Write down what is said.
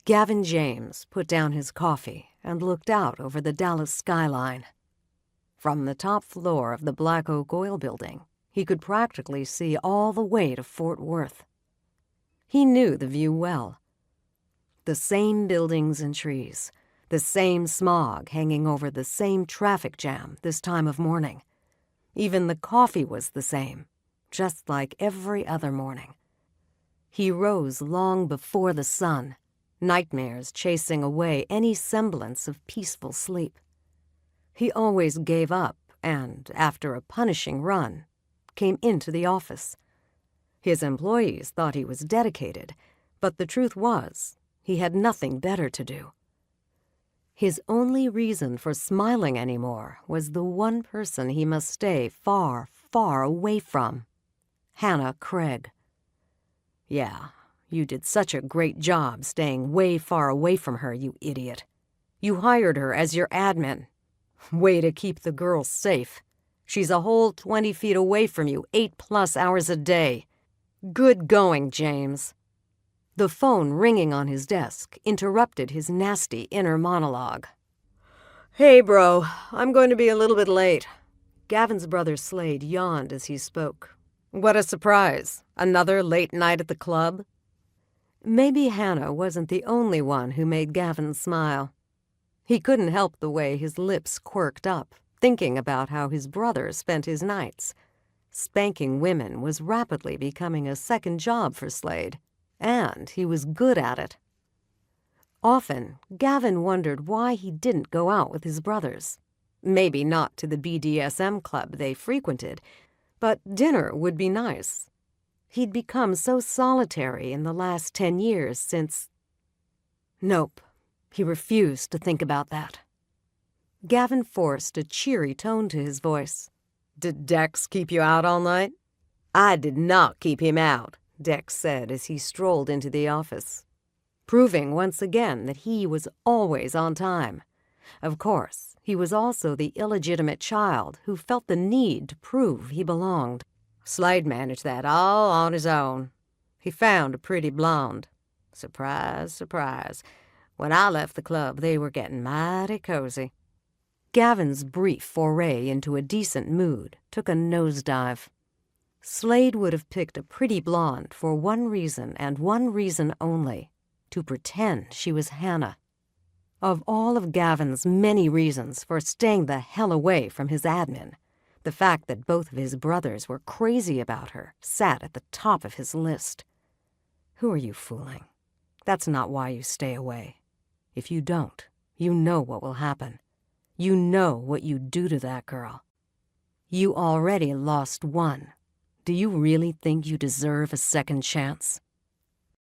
Gavin James put down his coffee and looked out over the Dallas skyline. From the top floor of the Black Oak Oil Building, he could practically see all the way to Fort Worth. He knew the view well. The same buildings and trees, the same smog hanging over the same traffic jam this time of morning. Even the coffee was the same, just like every other morning. He rose long before the sun, nightmares chasing away any semblance of peaceful sleep. He always gave up and, after a punishing run, came into the office. His employees thought he was dedicated, but the truth was, he had nothing better to do. His only reason for smiling anymore was the one person he must stay far, far away from: Hannah Craig. Yeah, you did such a great job staying way far away from her, you idiot. You hired her as your admin. Way to keep the girl safe. She's a whole 20 feet away from you 8+ hours a day. Good going, James. The phone ringing on his desk interrupted his nasty inner monologue. Hey, bro, I'm going to be a little bit late. Gavin's brother Slade yawned as he spoke. What a surprise. Another late night at the club? Maybe Hannah wasn't the only one who made Gavin smile. He couldn't help the way his lips quirked up, thinking about how his brother spent his nights. Spanking women was rapidly becoming a second job for Slade, and he was good at it. Often, Gavin wondered why he didn't go out with his brothers. Maybe not to the BDSM club they frequented, but dinner would be nice. He'd become so solitary in the last 10 years since... Nope, he refused to think about that. Gavin forced a cheery tone to his voice. Did Dex keep you out all night? I did not keep him out, Dex said as he strolled into the office, proving once again that he was always on time. Of course, he was also the illegitimate child who felt the need to prove he belonged. Slade managed that all on his own. He found a pretty blonde. Surprise, surprise. When I left the club, they were getting mighty cozy. Gavin's brief foray into a decent mood took a nosedive. Slade would have picked a pretty blonde for one reason and one reason only: to pretend she was Hannah. Of all of Gavin's many reasons for staying the hell away from his admin, the fact that both of his brothers were crazy about her sat at the top of his list. Who are you fooling? That's not why you stay away. If you don't, you know what will happen. You know what you'd do to that girl. You already lost one. Do you really think you deserve a second chance?